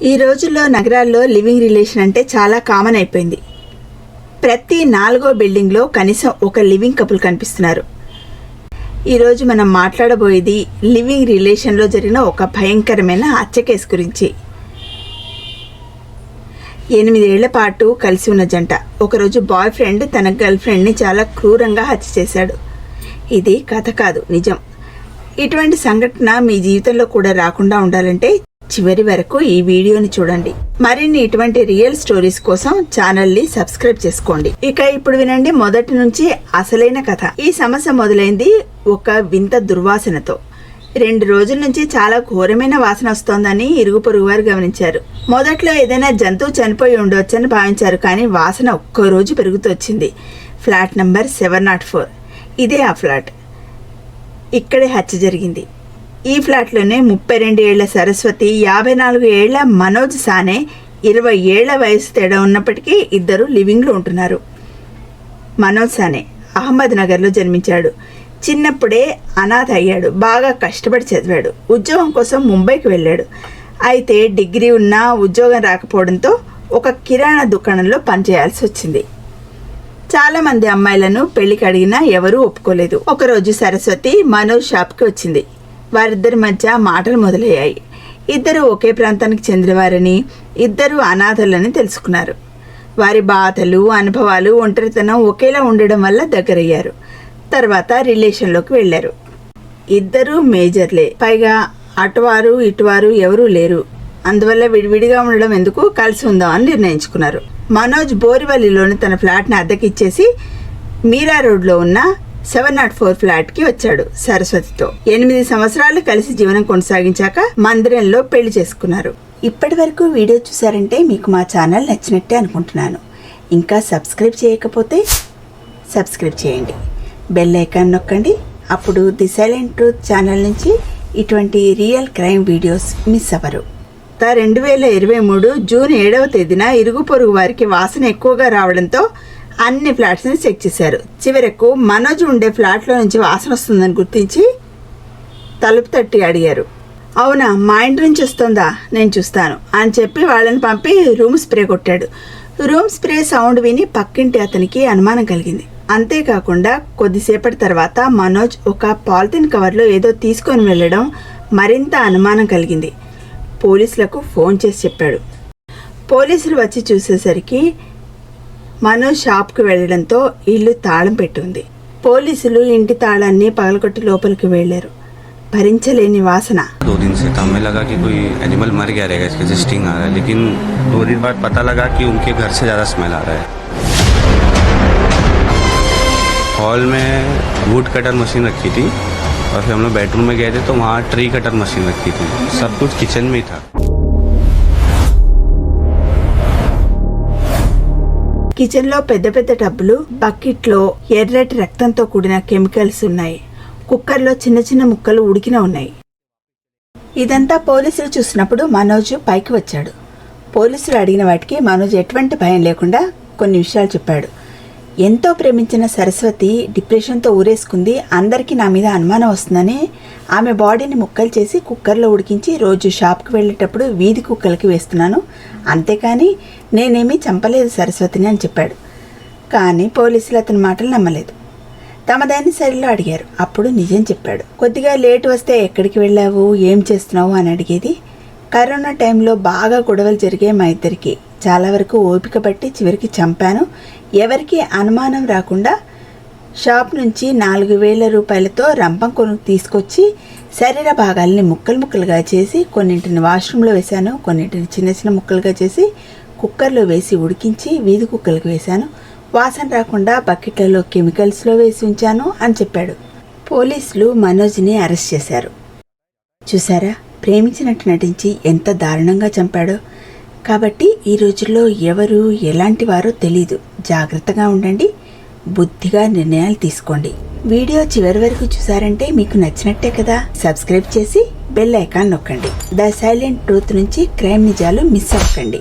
ఈ రోజుల్లో నగరాల్లో లివింగ్ రిలేషన్ అంటే చాలా కామన్ అయిపోయింది. ప్రతి 4వ బిల్డింగ్లో కనీసం ఒక లివింగ్ కపుల్ కనిపిస్తున్నారు. ఈరోజు మనం మాట్లాడబోయేది లివింగ్ రిలేషన్లో జరిగిన ఒక భయంకరమైన హత్య కేసు గురించి. 8 ఏళ్ల పాటు కలిసి ఉన్న జంట ఒకరోజు బాయ్ ఫ్రెండ్ తన గర్ల్ ఫ్రెండ్ని చాలా క్రూరంగా హత్య చేశాడు. ఇది కథ కాదు, నిజం. ఇటువంటి సంఘటన మీ జీవితంలో కూడా రాకుండా ఉండాలంటే చివరి వరకు ఈ వీడియోని చూడండి. మరిన్ని ఇటువంటి రియల్ స్టోరీస్ కోసం ఛానల్ని సబ్స్క్రైబ్ చేసుకోండి. ఇక ఇప్పుడు వినండి మొదటి నుంచి అసలైన కథ. ఈ సమస్య మొదలైంది ఒక వింత దుర్వాసనతో. 2 రోజుల నుంచి చాలా ఘోరమైన వాసన వస్తోందని ఇరుగు పొరుగు వారు గమనించారు. మొదట్లో ఏదైనా జంతువు చనిపోయి ఉండవచ్చని భావించారు, కానీ వాసన ఒక్కో రోజు పెరుగుతూ వచ్చింది. Flat number 704. ఇదే ఆ ఫ్లాట్. ఇక్కడే హత్య జరిగింది. ఈ ఫ్లాట్లోనే 32 ఏళ్ల సరస్వతి, 54 ఏళ్ల మనోజ్ సానే, 20 ఏళ్ల వయసు తేడా ఉన్నప్పటికీ ఇద్దరు లివింగ్లో ఉంటున్నారు. మనోజ్ సానే అహ్మద్ నగర్లో జన్మించాడు. చిన్నప్పుడే అనాథ అయ్యాడు. బాగా కష్టపడి చదివాడు. ఉద్యోగం కోసం ముంబైకి వెళ్ళాడు. అయితే డిగ్రీ ఉన్నా ఉద్యోగం రాకపోవడంతో ఒక కిరాణా దుకాణంలో పనిచేయాల్సి వచ్చింది. చాలామంది అమ్మాయిలను పెళ్లికి అడిగినా ఎవరూ ఒప్పుకోలేదు. ఒకరోజు సరస్వతి మనోజ్ షాప్కి వచ్చింది. వారిద్దరి మధ్య మాటలు మొదలయ్యాయి. ఇద్దరు ఒకే ప్రాంతానికి చెందినవారని, ఇద్దరు అనాథలని తెలుసుకున్నారు. వారి బాధలు, అనుభవాలు, ఒంటరితనం ఒకేలా ఉండడం వల్ల దగ్గరయ్యారు. తర్వాత రిలేషన్లోకి వెళ్ళారు. ఇద్దరు మేజర్లే. పైగా అటువారు ఇటువారు ఎవరూ లేరు. అందువల్ల విడివిడిగా ఉండడం ఎందుకు, కలిసి ఉందాం అని నిర్ణయించుకున్నారు. మనోజ్ బోరివల్లిలోని తన ఫ్లాట్ని అద్దెకిచ్చేసి మీరా రోడ్లో ఉన్న 704 ఫ్లాట్కి వచ్చాడు సరస్వతితో. 8 సంవత్సరాలు కలిసి జీవనం కొనసాగించాక మందిరంలో పెళ్లి చేసుకున్నారు. ఇప్పటి వరకు వీడియో చూసారంటే మీకు మా ఛానల్ నచ్చినట్టే అనుకుంటున్నాను. ఇంకా సబ్స్క్రైబ్ చేయకపోతే సబ్స్క్రైబ్ చేయండి, బెల్ ఐకాన్ నొక్కండి. అప్పుడు ది సైలెంట్ ట్రూత్ ఛానల్ నుంచి ఇటువంటి రియల్ క్రైమ్ వీడియోస్ మిస్ అవ్వరు. 2023 జూన్ 7వ తేదీన ఇరుగు పొరుగు వారికి వాసన ఎక్కువగా రావడంతో అన్ని ఫ్లాట్స్ని చెక్ చేశారు. చివరకు మనోజ్ ఉండే ఫ్లాట్లో నుంచి వాసన వస్తుందని గుర్తించి తలుపు తట్టి అడిగారు. అవునా, మా ఇంటి నుంచి వస్తుందా, నేను చూస్తాను అని చెప్పి వాళ్ళని పంపి రూమ్ స్ప్రే కొట్టాడు. రూమ్ స్ప్రే సౌండ్ విని పక్కింటి అతనికి అనుమానం కలిగింది. అంతేకాకుండా కొద్దిసేపటి తర్వాత మనోజ్ ఒక పాలిథిన్ కవర్లో ఏదో తీసుకొని వెళ్ళడం మరింత అనుమానం కలిగింది. పోలీసులకు ఫోన్ చేసి చెప్పాడు. పోలీసులు వచ్చి చూసేసరికి మనోజ్ షాప్కి వెళ్లడంతో ఇల్లు తాళం పెట్టి ఉంది. పోలీసులు ఇంటి తాళాన్ని పగలగొట్టి లోపలికి వెళ్లారు. భరించలేని వాసన. 2 दिन से था, हमें लगा कि कोई एनिमल मर गया रहेगा, इसके स्टिंग आ रहा है, लेकिन 2 दिन बाद पता लगा कि उनके घर से ज़्यादा स्मेल आ रहा है. हॉल में वुड कटर मशीन रखी थी और फिर हम लोग बेडरूम में गए थे तो वहाँ ट्री कटर मशीन रखी थी. सब कुछ किचन में ही था. కిచెన్లో పెద్ద పెద్ద టబ్బులు, బకెట్లో ఎర్రటి రక్తంతో కూడిన కెమికల్స్ ఉన్నాయి. కుక్కర్లో చిన్న చిన్న ముక్కలు ఉడికిన ఉన్నాయి. ఇదంతా పోలీసులు చూసినప్పుడు మనోజ్ పైకి వచ్చాడు. పోలీసులు అడిగిన వాటికి మనోజ్ ఎటువంటి భయం లేకుండా కొన్ని విషయాలు చెప్పాడు. ఎంతో ప్రేమించిన సరస్వతి డిప్రెషన్తో ఊరేసుకుంది. అందరికీ నా మీద అనుమానం వస్తుందని ఆమె బాడీని ముక్కలు చేసి కుక్కర్లో ఉడికించి రోజు షాప్కి వెళ్ళేటప్పుడు వీధి కుక్కలకి వేస్తున్నాను, అంతేకాని నేనేమీ చంపలేదు సరస్వతిని అని చెప్పాడు. కానీ పోలీసులు అతని మాటలు నమ్మలేదు. తమదైన శైలిలో అడిగారు. అప్పుడు నిజం చెప్పాడు. కొద్దిగా లేట్ వస్తే ఎక్కడికి వెళ్ళావు, ఏం చేస్తున్నావు అని అడిగేది. కరోనా టైంలో బాగా గొడవలు జరిగాయి మా ఇద్దరికి. చాలా వరకు ఓపిక పట్టి చివరికి చంపాను. ఎవరికి అనుమానం రాకుండా షాప్ నుంచి 4,000 రూపాయలతో రంపం కొను తీసుకొచ్చి శరీర భాగాల్ని ముక్కలు ముక్కలుగా చేసి కొన్నింటిని వాష్రూమ్లో వేశాను, కొన్నింటిని చిన్న చిన్న ముక్కలుగా చేసి కుక్కర్లో వేసి ఉడికించి వీధి కుక్కలకు వేశాను. వాసన రాకుండా బకెట్లలో కెమికల్స్లో వేసి ఉంచాను అని చెప్పాడు. పోలీసులు మనోజ్ని అరెస్ట్ చేశారు. చూసారా, ప్రేమించినట్టు నటించి ఎంత దారుణంగా చంపాడో. కాబట్టి ఈ రోజుల్లో ఎవరు ఎలాంటి వారో తెలీదు. జాగ్రత్తగా ఉండండి, బుద్ధిగా నిర్ణయాలు తీసుకోండి. వీడియో చివరి వరకు చూసారంటే మీకు నచ్చినట్టే కదా. సబ్స్క్రైబ్ చేసి బెల్ ఐకాన్ నొక్కండి. ద సైలెంట్ ట్రూత్ నుంచి క్రైమ్ నిజాలు మిస్ అవ్వకండి.